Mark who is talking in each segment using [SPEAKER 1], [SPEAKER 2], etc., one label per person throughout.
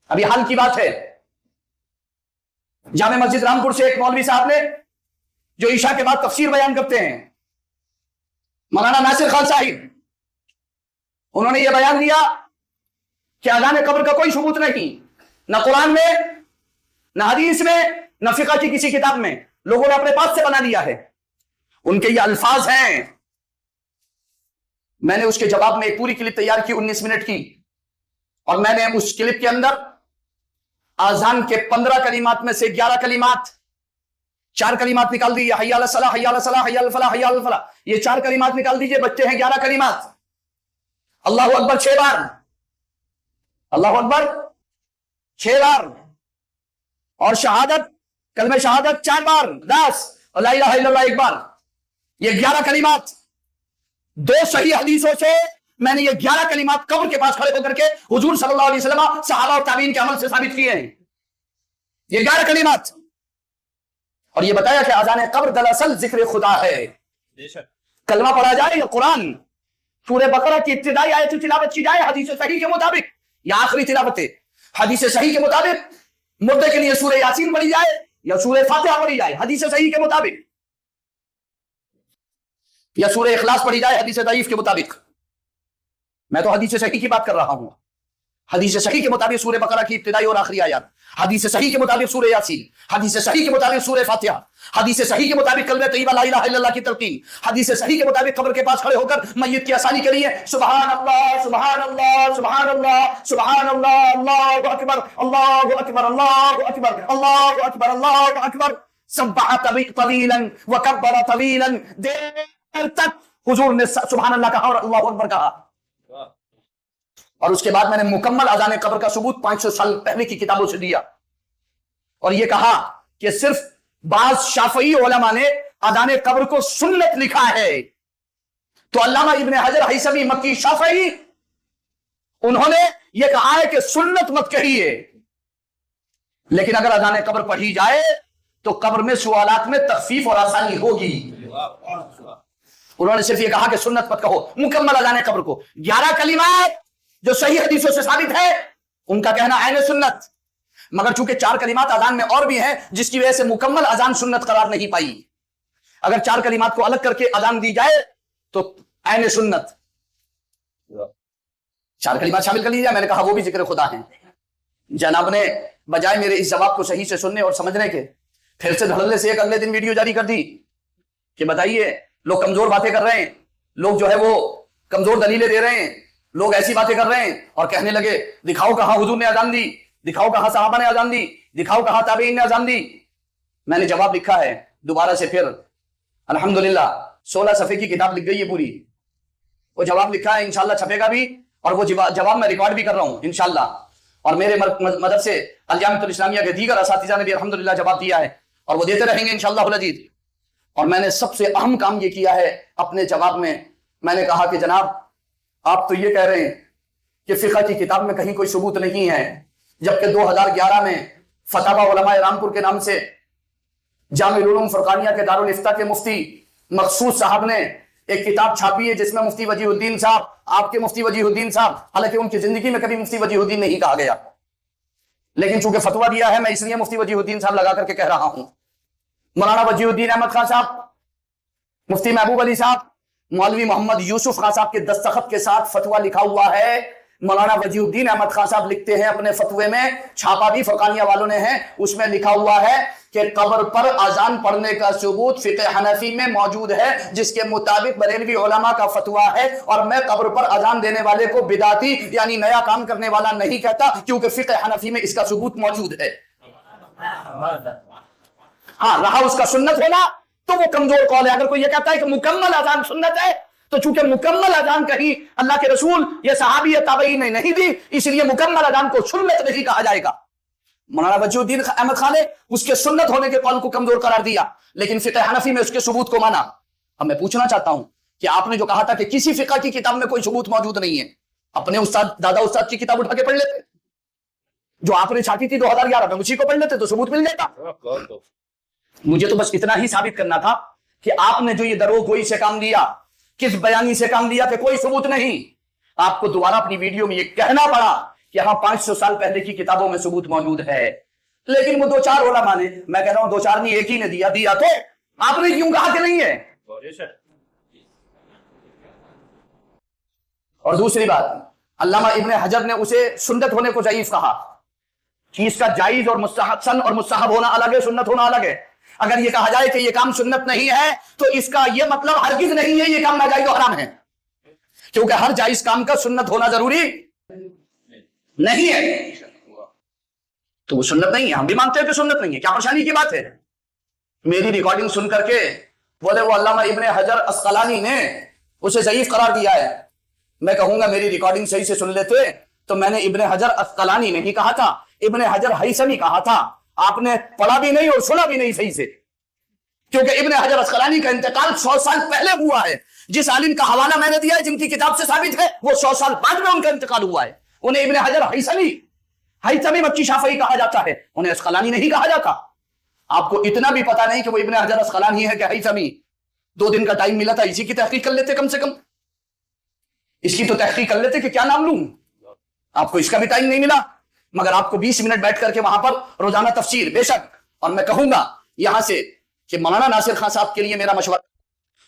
[SPEAKER 1] अभी हाल की बात है, जामे मस्जिद रामपुर से एक मौलवी साहब ने, जो ईशा के बाद तफसीर बयान करते हैं, मौलाना नासिर खान साहिब, उन्होंने यह बयान दिया कि अज़ान कब्र का कोई सबूत नहीं, न कुरान में, न हदीस में, न फिक़ह की किसी किताब में, लोगों ने अपने पास से बना लिया है। उनके ये अल्फाज हैं। मैंने उसके जवाब में एक पूरी क्लिप तैयार की 19 मिनट की, और मैंने उस क्लिप के अंदर आजान के 15 कलिमात में से 11 कलिमात, 4 कलिमात निकाल दीजिए, हय्या अला सलाह, हय्या अला सलाह, हय्या अल फलाह, हय्या अल फलाह, ये 4 कलिमात निकाल दीजिए, बचते हैं 11 कलिमात। अल्लाहु अकबर 6 बार, अल्लाहु अकबर 6 बार, और शहादत, कलमे शहादत 4 बार, 10, और ला इलाहा इल्लल्लाह 1 बार। ये 11 कलिमात 2 सही हदीसों से मैंने ये 11 कलिमात कब्र के पास खड़े होकर के हुजूर सल्लल्लाहु अलैहि वसल्लम, सहाबा और ताबीन के अमल से साबित किए हैं। ये 11 कलिमात, और ये बताया कि आजान कब्र दरअसल जिक्र खुदा है। कलमा पढ़ा जाए या कुरान, सूरह बकरा की इब्तिदाई आयत तिलावत की जाए हदीस सही के मुताबिक, या आखिरी तिलावत है हदीस सही के मुताबिक, मुर्दे के लिए सूरह यासीन पढ़ी जाए या सूरह फातिहा पढ़ी जाए हदीस सही के मुताबिक, या सूरह इखलास पढ़ी जाए हदीस दईफ के मुताबिक। मैं तो हदीस सही की बात कर रहा हूं। हदीस सही के मुताबिक सूरह बकरा की इब्तिदाई और आखिरी आयत, हदीस सही के मुताबिक सूरह यासीन, हदीस सही के मुताबिक सूरह फातिहा, हदीस सही के मुताबिक कलमे तय्यबा ला इलाहा इल्लल्लाह की तलकीन, हदीस सही के मुताबिक कब्र के पास खड़े होकर मय्यत की आसानी के लिए सुभान अल्लाह सुभान अल्लाह सुभान अल्लाह सुभान अल्लाह, अल्लाहु अकबर अल्लाहु अकबर अल्लाहु अकबर अल्लाहु अकबर अल्लाहु अकबर, सब्बह तवीलन व कब्बरा तवीलन, देर तक हुजूर ने सुभान अल्लाह कहा और अल्लाहु अकबर कहा। और उसके बाद मैंने मुकम्मल अज़ान कब्र का सबूत 500 साल पहले की किताबों से दिया, और यह कहा कि सिर्फ बाज़ शाफ़ई उलमा ने अज़ान कब्र को सुन्नत लिखा है। तो अल्लामा इब्न हजर हैसमी मक्की शाफ़ई, उन्होंने यह कहा है कि सुन्नत मत कहिए, लेकिन अगर अज़ान कब्र पढ़ी जाए तो कब्र में सवालात में तखफीफ और आसानी होगी। उन्होंने सिर्फ यह कहा कि सुन्नत मत कहो, मुकम्मल अज़ान कब्र को 11 कलिमात जो सही हदीसों से साबित है, उनका कहना ऐन सुन्नत। मगर चूंकि 4 कलिमात अजान में और भी हैं, जिसकी वजह से मुकम्मल अजान सुन्नत करार नहीं पाई। अगर 4 कलिमात को अलग करके अजान दी जाए तो ऐन सुन्नत, 4 कलिमात शामिल कर ली जाए। मैंने कहा वो भी जिक्र खुदा है। जनाब ने बजाय मेरे इस जवाब को सही से सुनने और समझने के, फिर से धड़ल्ले से एक अगले दिन वीडियो जारी कर दी कि बताइए लोग कमजोर बातें कर रहे हैं, लोग जो है वो कमजोर दलीलें दे रहे हैं, लोग ऐसी बातें कर रहे हैं, और कहने लगे दिखाओ कहां हुजूर ने अजान दी, दिखाओ कहां सहाबा ने अजान दी, दिखाओ कहां ताबीन ने अजान दी। मैंने जवाब लिखा है दोबारा से, फिर अल्हम्दुलिल्लाह 16 सफ़े की किताब लिख गई है पूरी, वो जवाब लिखा है, इंशाल्लाह छपेगा भी, और वो जवाब मैं रिकॉर्ड भी कर रहा हूं इंशाल्लाह। और मेरे मदरसे अल-जामिअतुल इस्लामिया के दीगर असातिज़ा ने भी अल्हम्दुलिल्लाह जवाब दिया है, और वो देते रहेंगे इंशाअल्लाहुल अज़ीज़। और मैंने सबसे अहम काम ये किया है अपने जवाब में, मैंने कहा कि जनाब आप तो ये कह रहे हैं कि फिक़ह की किताब में कहीं कोई सबूत नहीं है, जबकि 2011 में फतावा उलमाए रामपुर के नाम से जामिउल उलूम फुरकानिया के दारुल इफ्ता के मुफ्ती मखसूस साहब ने एक किताब छापी है, जिसमें मुफ्ती वजीहुद्दीन साहब, आपके मुफ्ती वजीहुद्दीन साहब, हालांकि उनकी जिंदगी में कभी मुफ्ती वजीहुद्दीन नहीं कहा गया, लेकिन चूंकि फतवा दिया है मैं इसलिए मुफ्ती वजीहुद्दीन साहब लगा करके कह रहा हूं। मौलाना वजीहुद्दीन अहमद खान साहब, मुफ्ती महबूब अली साहब, मौलवी मोहम्मद यूसुफ खान साहब के दस्तखत के साथ फतवा लिखा हुआ है। मौलाना वजीहुद्दीन अहमद खान साहब लिखते हैं अपने फतवे में, छापा भी फुरकानिया वालों ने है, उसमें लिखा हुआ है कि कब्र पर अजान पढ़ने का सबूत फिक़ह हनफी में मौजूद है, जिसके मुताबिक बरेलवी उलमा का फतवा है, और मैं कब्र पर अजान देने वाले को बिदाती यानी नया काम करने वाला नहीं कहता, क्योंकि फिक़ह हनफी में इसका सबूत मौजूद है। हाँ, रहा उसका सुन्नत होना तो वो कमजोर कौल है। अगर कोई ये कहता है कि मुकम्मल अजान सुन्नत है, तो चूंकि मुकम्मल अजान कहीं अल्लाह के रसूल या सहाबी या ताबई ने नहीं दी, इसलिए मुकम्मल अजान को सुन्नत नहीं कहा जाएगा। मौलाना वजीहुद्दीन अहमद खान ने उसके सुन्नत होने के कौल को कमजोर करार दिया, लेकिन फिक़ह हनफी में उसके सबूत को माना। अब मैं पूछना चाहता हूं कि आपने जो कहा था कि किसी फिक़ह की किताब में कोई सबूत मौजूद नहीं है, अपने उस्ताद दादा उस्ताद की किताब उठा के पढ़ लेते, जो आपने छापी थी 2011 में, उसी को पढ़ लेते तो सबूत मिल जाता। मुझे तो बस इतना ही साबित करना था कि आपने जो ये दरोगोई से काम लिया, किस बयानी से काम लिया कि कोई सबूत नहीं। आपको दोबारा अपनी वीडियो में ये कहना पड़ा यहाँ 500 साल पहले की किताबों में सबूत मौजूद है, लेकिन वो 2-4 उलमा ने, मैं कह रहा हूं 2-4 नहीं, एक ही ने दिया तो आपने क्यों कहा कि नहीं है? और दूसरी बात, अल्लामा इब्ने हजर ने उसे सुन्नत होने को ज़ईफ कहा कि इसका जायज और मुस्तहसन और मुस्तहब होना अलग है, सुन्नत होना अलग है। अगर ये कहा जाए कि ये काम सुन्नत नहीं है तो इसका ये मतलब हरगिज नहीं है ये काम नाजायज और हराम है, क्योंकि हर जायज काम का सुन्नत होना जरूरी नहीं है। तो वो सुन्नत नहीं है, हम भी मानते हैं कि सुन्नत नहीं है, क्या परेशानी की बात है? मेरी रिकॉर्डिंग सुन करके बोले वो अल्लामा इब्ने हजर अस्कलानी ने उसे ज़ईफ करार दिया है। मैं कहूंगा मेरी रिकॉर्डिंग सही से सुन लेते तो मैंने इब्ने हजर अस्कलानी नहीं कहा था, इब्ने हजर हैसमी कहा था। आपने पढ़ा भी नहीं और सुना भी नहीं सही से, क्योंकि इब्ने हजर अस्कलानी का इंतकाल 100 साल पहले हुआ है। जिस आलिम का हवाला मैंने दिया है, जिनकी किताब से साबित है, वो 100 साल बाद में उनका इंतकाल हुआ है। उन्हें इब्ने हजर हैसमी मक्की शाफई कहा जाता है, उन्हें अस्कलानी नहीं कहा जाता। आपको इतना भी पता नहीं कि वो इब्ने हजर अस्कलानी है कि हैसमी? 2 दिन का टाइम मिला था, इसी की तहकीक कर लेते, कम से कम इसकी तो तहकीक कर लेते कि क्या नाम लूं। आपको इसका भी टाइम नहीं मिला, मगर आपको 20 मिनट बैठ करके वहां पर रोजाना तफसीर, बेशक। और मैं कहूंगा यहां से कि मौलाना नासिर खान साहब के लिए मेरा मशवरा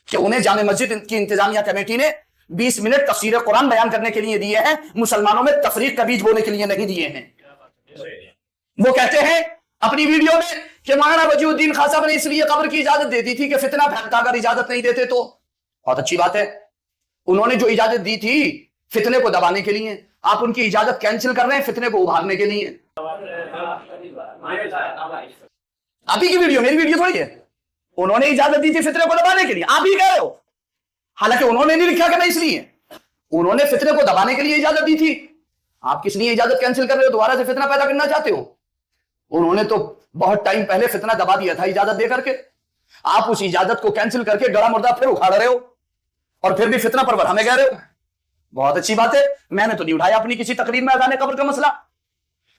[SPEAKER 1] कि उन्हें जामे मस्जिद की इंतजामिया कमेटी ने 20 मिनट तफसीर कुरान बयान करने के लिए दिए हैं, मुसलमानों में तफरीक का बीज बोने के लिए नहीं दिए हैं। वो कहते हैं अपनी वीडियो में कि मौलाना वजीउद्दीन खान साहब ने इसलिए कब्र की इजाजत दे दी थी कि फितना फैलता, अगर इजाजत नहीं देते तो। बहुत अच्छी बात है, उन्होंने जो इजाजत दी थी फितने को दबाने के लिए, आप उनकी इजाजत कैंसिल कर रहे हैं फितने को उभारने के लिए। आप ही की वीडियो, मेरी वीडियो थोड़ी है। उन्होंने इजाजत दी थी फितने को दबाने के लिए, आप ही कह रहे हो। हालांकि उन्होंने नहीं लिखा करना, इसलिए उन्होंने फितने को दबाने के लिए इजाजत दी थी। आप किस लिए इजाजत कैंसिल कर रहे हो? दोबारा से फितना पैदा करना चाहते हो? उन्होंने तो बहुत टाइम पहले फितना दबा दिया था इजाजत दे करके। आप उस इजाजत को कैंसिल करके गड़ा मुर्दा फिर उखाड़ रहे हो और फिर भी फितना परवर हमें कह रहे हो। बहुत अच्छी बात है, मैंने तो नहीं उठाया अपनी किसी तकरीर में अज़ान कब्र का मसला।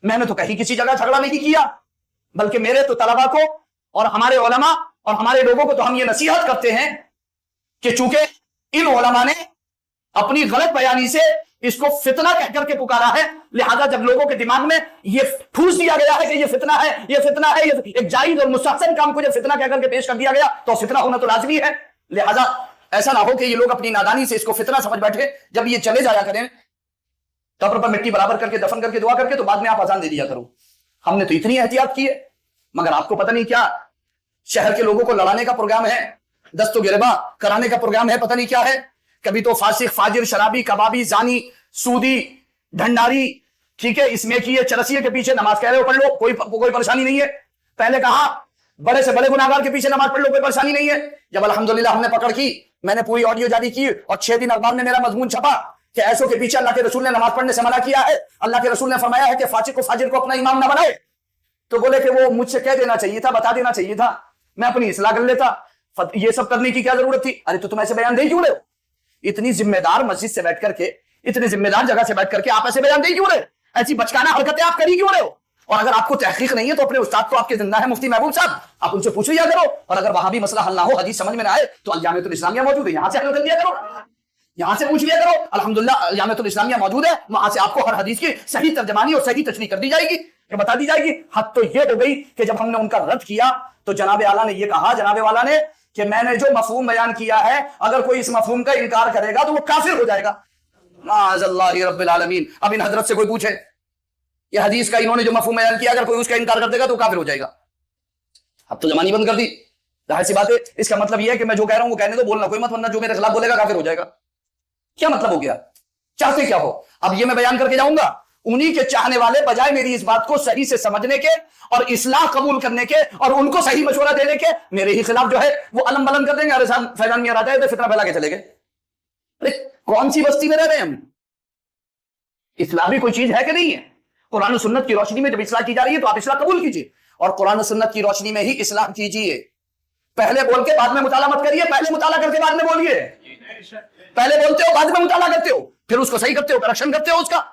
[SPEAKER 1] मैंने तो कहीं किसी जगह झगड़ा नहीं किया, बल्कि मेरे तो तलबा को और हमारे उलमा और हमारे लोगों को तो हम ये नसीहत करते हैं कि चूंकि इन उलमा ने अपनी गलत बयानी से इसको फितना कह करके पुकारा है, लिहाजा जब लोगों के दिमाग में ये ठूस दिया गया है कि ये फितना है, ये फितना है, ये एक जायज और मुस्तहसन काम को जब फितना कह करके पेश कर दिया गया तो फितना होना तो लाजमी है। लिहाजा ऐसा ना हो कि ये लोग अपनी नादानी से इसको फितना समझ बैठे। जब ये चले जाया करें कब्र पर मिट्टी बराबर करके दफन करके दुआ करके, तो बाद में आप अजान दे दिया करो। हमने तो इतनी एहतियात की है, मगर आपको पता नहीं क्या शहर के लोगों को लड़ाने का प्रोग्राम है, दस्तो गिरबा कराने का प्रोग्राम है, पता नहीं क्या है। कभी तो फासिक, फाजिर, शराबी, कबाबी, जानी, सूदी, ढंडारी, ठीक है, इसमें की चरसिए के पीछे नमाज कह रहे हो पढ़ लो, कोई परेशानी नहीं है। पहले कहा बड़े से बड़े गुनाहगार के पीछे नमाज पढ़ लो, कोई परेशानी नहीं है। जब अल्हम्दुलिल्लाह हमने पकड़ की, मैंने पूरी ऑडियो जारी की और 6 दिन अखबार में मेरा मजमून छपा कि ऐसों के पीछे अल्लाह के रसूल ने नमाज पढ़ने से मना किया है। अल्लाह के रसूल ने फरमाया है कि फासिक को, फाजिर को अपना इमाम ना बनाए। तो बोले कि वो मुझसे कह देना चाहिए था, बता देना चाहिए था, मैं अपनी इस्लाह कर लेता, ये सब करने की क्या जरूरत थी? अरे तो तुम ऐसे बयान दे क्यों रहे हो? इतनी जिम्मेदार मस्जिद से बैठ करके, इतनी जिम्मेदार जगह से बैठ करके आप ऐसे बयान दे क्यों रहे? ऐसी बचकाना हरकतें आप करी क्यों रहे हो? और अगर आपको तहकीक नहीं है तो अपने उस्ताद तो आपके जिंदा है, मुफ्ती महबूब साहब, आप उनसे पूछ लिया करो। और अगर वहां भी मसला हल ना हो, हदीस समझ में ना आए, तो अल-जामिअतुल इस्लामिया मौजूद है, यहां से हल कर लिया करो, यहां से पूछ लिया करो। अल्हम्दुलिल्लाह अल-जामिअतुल इस्लामिया मौजूद है, वहां से आपको हर हदीस की सही तर्जमानी और सही तशरीह कर दी जाएगी, बता दी जाएगी। हद तो ये हो गई कि जब हमने उनका रद्द किया तो जनाबे आला ने ये कहा, जनाबे वाला ने, कि मैंने जो मफहूम बयान किया है, अगर कोई इस मफहूम का इनकार करेगा तो वो काफिर हो जाएगा। माअज़ल्लाहि रब्बिल आलमीन। अब इन हजरत से कोई पूछे ये हदीस का इन्होंने जो मफहूम बयान किया, अगर कोई उसका इनकार कर देगा तो काफिर हो जाएगा। अब तो जमानी बंद कर दी, जाहिर सी बात है। इसका मतलब ये है कि मैं जो कह रहा हूं वो कहने दो, बोलना कोई मत, वरना जो मेरे खिलाफ बोलेगा काफिर हो जाएगा। क्या मतलब हो गया? चाहते क्या हो? अब ये मैं बयान करके जाऊंगा, उन्हीं के चाहने वाले बजाय मेरी इस बात को सही से समझने के और इस्लाह कबूल करने के और उनको सही मशवरा देने के, मेरे ही खिलाफ जो है वो अलम बलम कर देंगे। अरे साहब फैजान मियां राजा है, फितना फैला के चले गए। अरे कौन सी बस्ती में रह रहे हैं हम? इस्लाह भी कोई चीज है कि नहीं है? कुरान और सुन्नत की रोशनी में जब इस्लाह की जा रही है तो आप इस्लाह कबूल कीजिए और कुरान और सुन्नत की रोशनी में ही इस्लाह कीजिए। पहले बोल के बाद में मुताला मत करिए, पहले मुताला करके बाद में बोलिए। पहले बोलते हो बाद में मुताला करते हो, फिर उसको सही करते हो, करेक्शन करते हो उसका।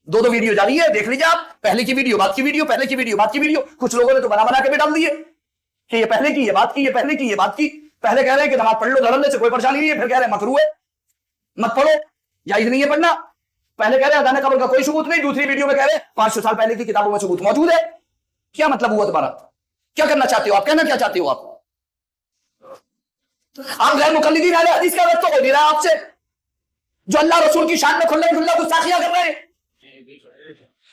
[SPEAKER 1] दो वीडियो जारी है, देख लीजिए आप, पहले की वीडियो बाद की वीडियो, पहले की वीडियो बाद की वीडियो। कुछ लोगों ने तो बना बना के भी डाल दिए कि ये पहले की, ये बात की, ये पहले की, ये बात की। पहले कह रहे हैं कि नमाज पढ़ लो, धड़ल्ले से कोई परेशानी नहीं है, फिर कह रहे हैं मकरूह है, मत पढ़ो, जायज नहीं है पढ़ना। पहले कह रहे अजान कब्र का कोई सबूत नहीं, दूसरी वीडियो में कह रहे 500 साल पहले की किताबों में सबूत मौजूद है। क्या मतलब हुआ तुम्हारा? क्या करना चाहते हो आप? कहना क्या चाहते हो आप? गैर मुकल्लिदीन अहले हदीस का रद्द तो हो नहीं रहा आपसे, जो अल्लाह रसूल की शान में खुल्ला खुल्ला गुस्ताखियां कर रहे हैं।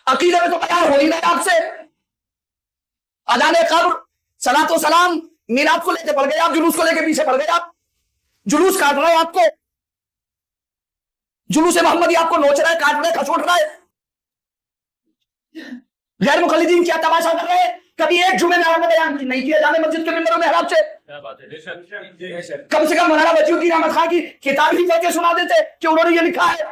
[SPEAKER 1] अकीदे में तो बयान हो नहीं रहा आपसे। अजान कब्र, सलातो सलाम, मीलाद को लेके पड़ गए आप, जुलूस को लेके पीछे पड़ गए आप, जुलूस काट रहा है आपको, जुलूस मोहम्मदी आपको नोच रहा है, काट रहा है, खसोट रहा है। गैर मुकल्लिदीन क्या तमाशा कर रहे हैं? कभी एक जुमे में आपने बयान नहीं किया जाने मस्जिद के मिंबरों में हराम से। कम से कम मौलाना वजीउद्दीन अहमद खान की किताब ही पढ़ के सुना देते कि उन्होंने ये लिखा है।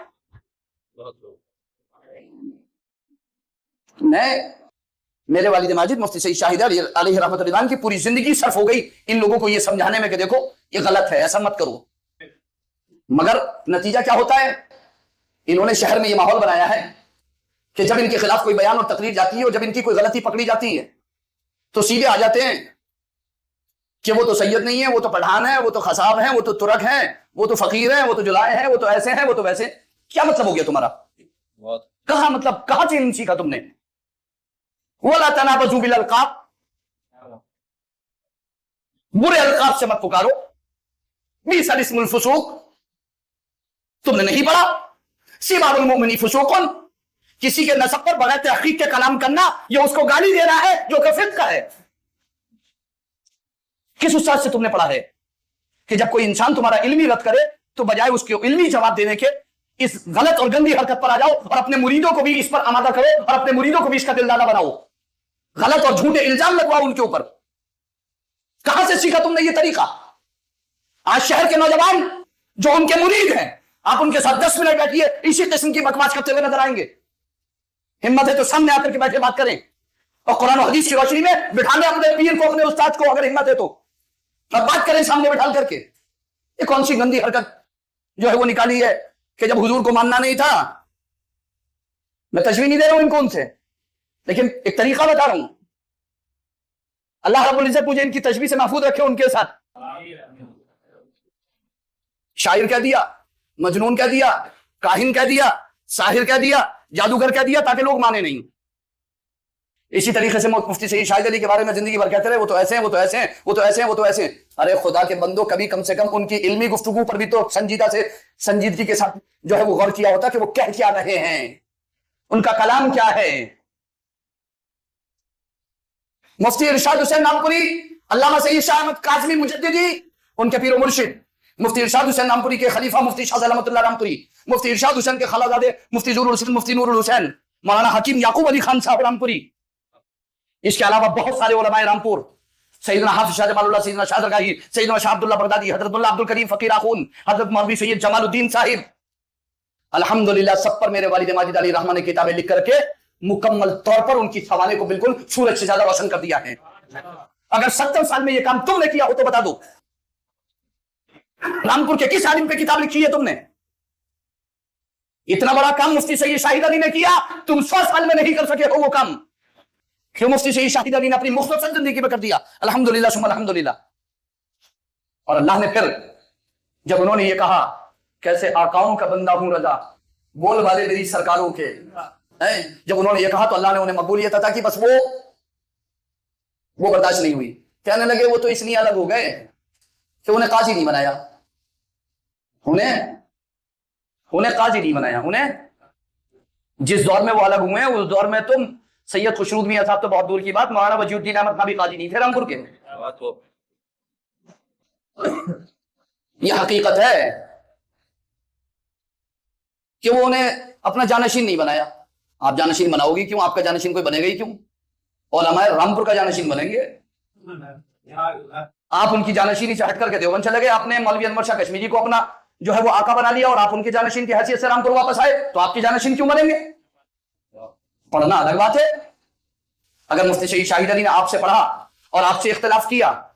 [SPEAKER 1] मेरे वालिद माजिद मुफ्ती सईद शाहिद अलैहि रहमतुल्लाह रिजवान की पूरी जिंदगी सर्फ हो गई इन लोगों को ये समझाने में कि देखो ये गलत है, ऐसा मत करो। मगर नतीजा क्या होता है? इन्होंने शहर में ये माहौल बनाया है कि जब इनके खिलाफ कोई बयान और तकरीर जाती है और जब इनकी कोई गलती पकड़ी जाती है तो सीधे आ जाते हैं कि वो तो सैयद नहीं है, वो तो पठान है, वो तो खसाब है, वो तो तुरक है, वो तो फकीर है, वो तो जुलाए है, वो तो ऐसे है, वो तो वैसे। क्या मतलब हो गया तुम्हारा? कहा मतलब कहां से इन सीखा तुमने? वला तनाबज़ू बिल अलक़ाब, बुरे अलकाब से मत पुकारो। बीसल इस्मुल फुसूक, तुमने नहीं पढ़ा? सिबाबुल मुमिनी फुसूकुन, किसी के नसब पर बगैर तहकीक के कलाम करना ये उसको गाली देना है जो कि फिक्र का है। किस उस्ताद से तुमने पढ़ा है कि जब कोई इंसान तुम्हारा इल्मी रद्द करे तो बजाय उसके इल्मी जवाब देने के इस गलत और गंदी हरकत पर आ जाओ और अपने मुरीदों को भी इस पर आमादा करो और अपने मुरीदों को भी इसका दिलदादा बनाओ, गलत और झूठे इल्जाम लगवाओ उनके ऊपर। कहां से सीखा तुमने ये तरीका? आज शहर के नौजवान जो उनके मुरीद हैं, आप उनके साथ 10 मिनट बैठिए, इसी किस्म की बकवास करते हुए नजर आएंगे। हिम्मत है तो सामने आकर के बैठे बात करें और कुरान और हदीस की रोशनी में बिठा लें अपने पीर को, अपने उस्ताद को, अगर हिम्मत है तो बात करें सामने बिठा करके। ये कौन सी गंदी हरकत जो है वो निकाली है कि जब हुजूर को मानना नहीं था। मैं तशबीह नहीं दे रहा हूं इनको उनसे, लेकिन एक तरीका बता रहा हूं। अल्लाह रब्बुल इज्जत मुझे इनकी तशबीह से महफूज रखे उनके साथ। शायर कह दिया, मजनून कह दिया, काहिन कह दिया, साहिर कह दिया, जादूगर कह दिया, ताकि लोग माने नहीं। इसी तरीके से मुफ्ती सईद शाहिद अली के बारे में जिंदगी भर कहते रहे वो तो ऐसे हैं, वो तो ऐसे हैं, वो तो ऐसे हैं, वो तो ऐसे हैं। अरे खुदा के बंदो, कभी कम से कम उनकी इल्मी गुफ्तगू पर भी तो संजीदगी के साथ जो है वो गौर किया होता कि वो कह क्या रहे हैं, उनका कलाम क्या है। मुफ्ती इरशाद हुसैन नामपुरी, अल्लामा सईद शाह अहमद काज़मी मुजद्दिदी, उनके पीर मुर्शिद मुफ्ती इरशाद हुसैन नामपुरी के खलीफा मुफ्ती शाह रहमतुल्लाह रामपुरी, मुफ्ती इरशाद हुसैन के खलाजादे मुफ्ती ज़ुहुरुल हुसैन, मुफ्ती नूरुल हुसैन, मौलाना हकीम याकूब अली खान साहब रामपुरी, इसके अलावा बहुत सारे उलमाए रामपुर, सैयदना हाफिज शाह जमालुल्लाह, सैयदना शाह दरगाही, सैयदना शाह अब्दुल्लाह बगदादी, हजरतुल्लाह अब्दुल करीम फकीर आखून, हजरत मौलवी सैयद जमालुद्दीन साहिब, अल्हम्दुलिल्लाह सब पर मेरे वालिद माजिद अली रहमान ने किताबें लिख करके मुकम्मल तौर पर उनकी सवाले को बिल्कुल सूरज से ज्यादा रोशन कर दिया है। अगर 70 साल में यह काम तुमने किया हो तो बता दो, रामपुर के किस आलिम पे किताब लिखी है तुमने? इतना बड़ा काम मुफ्ती सईद शाहिद अली ने किया, तुम 100 साल में नहीं कर सके हो वो काम। क्यों मुफ्ती सईद शाहिद अली ने अपनी मुख्तसर जिंदगी में कर दिया। अल्हम्दुलिल्लाह सुम्मा अल्हम्दुलिल्लाह। और अल्लाह ने फिर जब उन्होंने ये कहा, कैसे आकाओं का बंदा हूं रजा, बोल वाले मेरी सरकारों के, जब उन्होंने ये कहा तो अल्लाह ने उन्हें मकबूलियत अता की। बस वो बर्दाश्त नहीं हुई, कहने लगे वो तो इसलिए अलग हो गए कि उन्हें काजी नहीं बनाया, उन्हें काजी नहीं बनाया। उन्हें जिस दौर में वो अलग हुए हैं उस दौर में तुम सैयद खुशरूद मियां साहब तो बहुत दूर की बात, मौलाना वजीउद्दीन अहमद खान भी काजी नहीं थे रामपुर के। यह हकीकत है कि वो उन्हें अपना जानशीन नहीं बनाया। आप जानशीन बनाओगी क्यों? आपका जानशीन कोई बनेगा ही क्यों? उलमाए रामपुर का जानशीन बनेंगे। आप उनकी जानशीनी से हट करके देवबंद चले गए, आपने मौलवी अनवर शाह कश्मीरी को अपना जो है वो आका बना लिया और आप उनके जानशीन की हैसियत से रामपुर वापस आए, तो आपकी जानशीन क्यों बनेंगे? पढ़ना अलग बात है। अगर मुफ्ती सईद शाहिद अली ने आपसे पढ़ा और आपसे इख्तिलाफ किया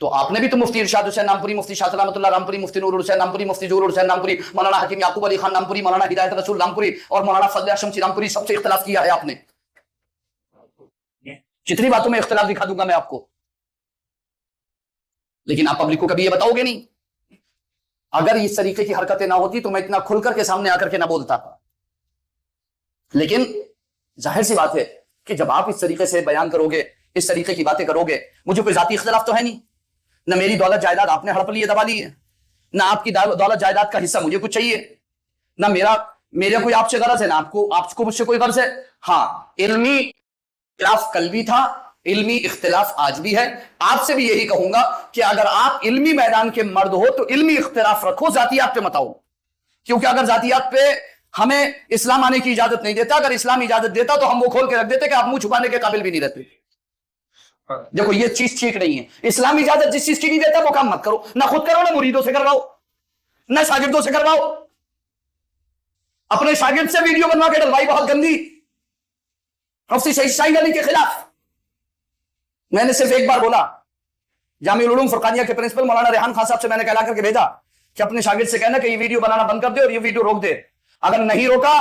[SPEAKER 1] तो आपने भी तो मुफ्ती इरशाद हुसैन नामपुरी, मुफ्ती शाह रहमतुल्लाह रामपुरी, मुफ्ती नूरुल हुसैन नामपुरी, मुफ्ती ज़ुहुरुल हुसैन नामपुरी, मौलाना हकीम याकूब अली खान नामपुरी, मौलाना हिदायत रसूल नामपुरी और मौलाना फजल शमसी रामपुरी, सबसे इख्तिलाफ किया है आपने। जितनी बातों में इख्तिलाफ दिखा दूंगा मैं आपको, लेकिन आप पब्लिक को कभी ये बताओगे नहीं। अगर इस तरीके की हरकतें ना होती तो मैं इतना खुल करके सामने आकर के ना बोलता। लेकिन जाहिर सी बात है कि जब आप इस तरीके से बयान करोगे, इस तरीके की बातें करोगे, मुझे कोई जाती इख्तिलाफ तो है नहीं, ना मेरी दौलत जायदाद आपने हड़प ली है, दबा ली है, ना आपकी दौलत जायदाद का हिस्सा मुझे कुछ चाहिए, ना मेरा कोई आपसे गरज है, ना आपको मुझसे कोई गरज है। हाँ, इल्मी इख्तिलाफ कल भी था, इल्मी इख्तिलाफ आज भी है। आपसे भी यही कहूंगा कि अगर आप इल्मी मैदान के मर्द हो तो इल्मी इख्तिलाफ रखो, जातियात पे मत आओ, क्योंकि अगर जातियात पे हमें इस्लाम आने की इजाजत नहीं देता, अगर इस्लाम इजाजत देता तो हम वो खोल के रख देते कि आप मुंह छुपाने के काबिल भी नहीं रहते। देखो ये चीज ठीक नहीं है, इस्लाम इजाजत जिस चीज की नहीं देता वो काम मत करो, ना खुद करो, ना मुरीदों से करवाओ, ना शागिर्दों से करवाओ। अपने शागिर्द से वीडियो बनवा के डलवाई बहुत गंदी, मुफ्ती शहीद शाहीन अली के खिलाफ। मैंने सिर्फ एक बार बोला, जामिउल उलूम फुरकानिया के प्रिंसिपल मौलाना रेहान खान साहब से मैंने कहला करके भेजा कि अपने शागिर्द से कहना कि ये वीडियो बनाना बंद कर दे और ये वीडियो रोक दे। अगर नहीं रोका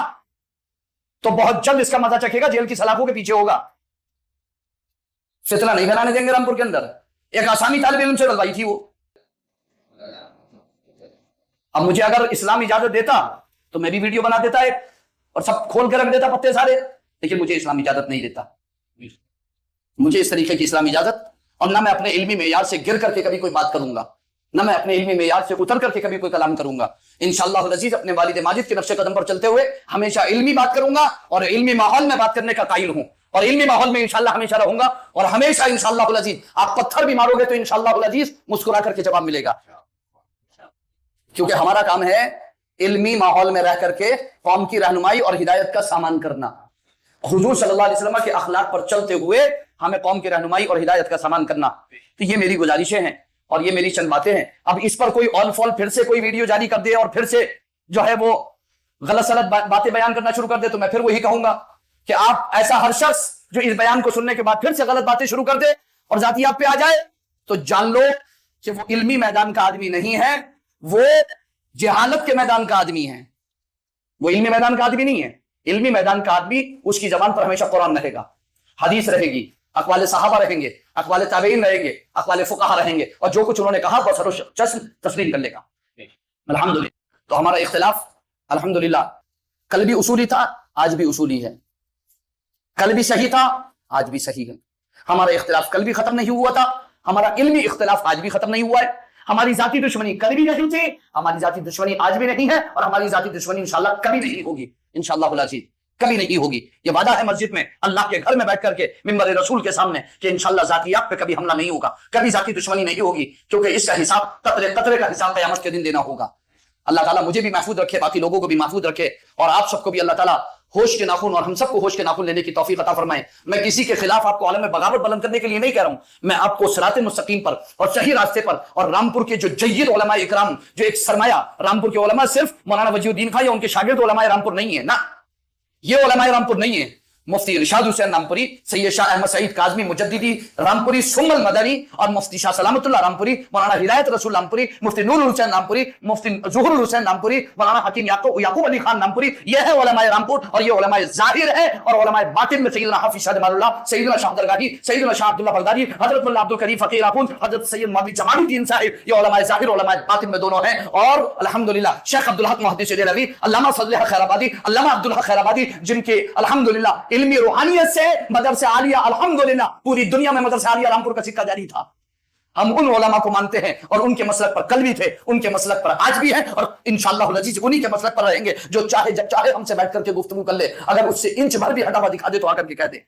[SPEAKER 1] तो बहुत जल्द इसका मजा चखेगा, जेल की सलाखों के पीछे होगा। फितना नहीं फैलाने देंगे रामपुर के अंदर। एक आसामी तालिब इल्म से डलवाई थी वो। अब मुझे अगर इस्लाम इजाजत देता तो मैं भी वीडियो बना देता है और सब खोल कर रख देता पत्ते सारे, लेकिन मुझे इस्लाम इजाजत नहीं देता। मुझे इस तरीके की इस्लाम इजाजत, और ना मैं अपने इल्मी मेयार से गिर करके कभी कोई बात करूंगा, ना मैं अपने इल्मी मेयार से उतर करके कभी कोई कलाम करूंगा। इंशाअल्लाह अज़ीज अपने वालिद माजिद के नक्शे कदम पर चलते हुए हमेशा इल्मी बात करूंगा और इल्मी माहौल में बात करने का कायल हूं, और इल्मी माहौल में इंशाअल्लाह हमेशा रहूंगा। और हमेशा इंशाअल्लाह अज़ीज आप पत्थर भी मारोगे तो इंशाअल्लाह अज़ीज मुस्कुरा करके जवाब मिलेगा, क्योंकि हमारा काम है इल्मी माहौल में रह करके कौम की रहनुमाई और हिदायत का सामान करना। हुजूर सल्लल्लाहु अलैहि वसल्लम के अखलाक पर चलते हुए हमें कौम की रहनुमाई और हिदायत का सामान करना। तो ये मेरी गुजारिशें हैं और ये मेरी चंद बातें हैं। अब इस पर कोई ऑल फॉल फिर से कोई वीडियो जारी कर दे और फिर से जो है वो गलत सलत बातें बयान करना शुरू कर दे, तो मैं फिर वही कहूंगा कि आप ऐसा हर शख्स जो इस बयान को सुनने के बाद फिर से गलत बातें शुरू कर दे और जातियात पे आ जाए, तो जान लो कि वो इल्मी मैदान का आदमी नहीं है, वो जहालत के मैदान का आदमी है। वो इल्मी मैदान का आदमी नहीं है। इल्मी मैदान का आदमी, उसकी जबान पर हमेशा कुरान रहेगा, हदीस रहेगी, अक़वाल सहाबा रहेंगे, अक़वाल ताबईन रहेंगे, अक़वाल फुक़हा रहेंगे, और जो कुछ उन्होंने कहा वो तस्लीम कर लेगा अल्हम्दुलिल्लाह। तो हमारा इख्तिलाफ अल्हम्दुलिल्लाह कल भी उसूली था, आज भी उसूली है, कल भी सही था, आज भी सही है। हमारा इख्तिलाफ कल भी खत्म नहीं हुआ था, हमारा इल्मी इख्तिलाफ आज भी खत्म नहीं हुआ है। हमारी जाती दुश्मनी कल भी नहीं थी, हमारी जाती दुश्मनी आज भी नहीं है, और हमारी जाती दुश्मनी इंशाअल्लाह कभी नहीं होगी, इंशाअल्लाह अज़ीज़ कभी नहीं होगी। ये वादा है मस्जिद में अल्लाह के घर में बैठ करके मिंबर रसूल के सामने कि इंशाअल्लाह जातियात पे कभी हमला नहीं होगा, कभी जाती दुश्मनी नहीं होगी, क्योंकि इसका हिसाब कतरे कतरे का हिसाब क़यामत के दिन देना होगा। अल्लाह ताला मुझे भी महफूज रखे, बाकी लोगों को भी महफूज रखे, और आप सबको भी अल्लाह ताला होश के नाखून और हम सबको होश के नाखून लेने की तौफीक अता फरमाए। मैं किसी के खिलाफ आपको आलम में बगावत बुलंद करने के लिए नहीं कह रहा हूं, मैं आपको सिरात मुस्तकीम पर और सही रास्ते पर, और रामपुर के जो जय्यद उलमा इकराम, जो एक सरमाया रामपुर के उलमा, सिर्फ मौलाना वजीउद्दीन खान या उनके शागिर्द उलमा रामपुर नहीं है ना, ये उलमा रामपुर नहीं है। मुफ्ती इरशाद हुसैन रामपुरी, सैयद शाह अहमद सईद काज़मी मुजद्दिदी रामपुरी सुम्मल मदनी, और मुफ्ती शाह सलामतुल्लाह रामपुरी, मौलाना हिदायत रसूल रामपुरी, मुफ्ती नूरुल हुसैन रामपुरी, मुफ्ती ज़ुहुरुल हुसैन रामपुरी, मौलाना हकीम याकूब अली खान रामपुरी, ये है उलमाए रामपुर। और ये उलमाए ज़ाहिर है, और उलमाए बातिन में सैयदना हाफिज़ शाह जमालुल्लाह, सैयदना शाह दरगाही, सैयदना शाह अब्दुल्लाह बगदादी, हज़रत मुल्ला अब्दुल करीम फ़कीर आखुंद, हज़रत सैयद मौलवी जमालुद्दीन साहिब, ये उलमाए ज़ाहिर उलमाए बातिन में दोनों हैं। और अल्हम्दुलिल्लाह शेख अब्दुल हक मुहद्दिस देहलवी, अल्लामा फज़ल हक खैराबादी, अल्लामा अब्दुल हक खैराबादी, जिनके अल्हम्दुलिल्लाह इल्मी रूहानियत से मदरसे आलिया अल्हम्दुलिल्लाह पूरी दुनिया में मदरसे आलिया रामपुर का सिक्का जारी था। हम उन उलमा को मानते हैं और उनके मसलक पर कल भी थे, उनके मसलक पर आज भी है, और इंशाअल्लाह अज़ीज़ उन्हीं के मसलक पर रहेंगे। जो चाहे जब चाहे हमसे बैठ करके गुफ्तगू कर ले, अगर उससे इंच भर भी हटा हुआ दिखा दे तो आकर के कह दे।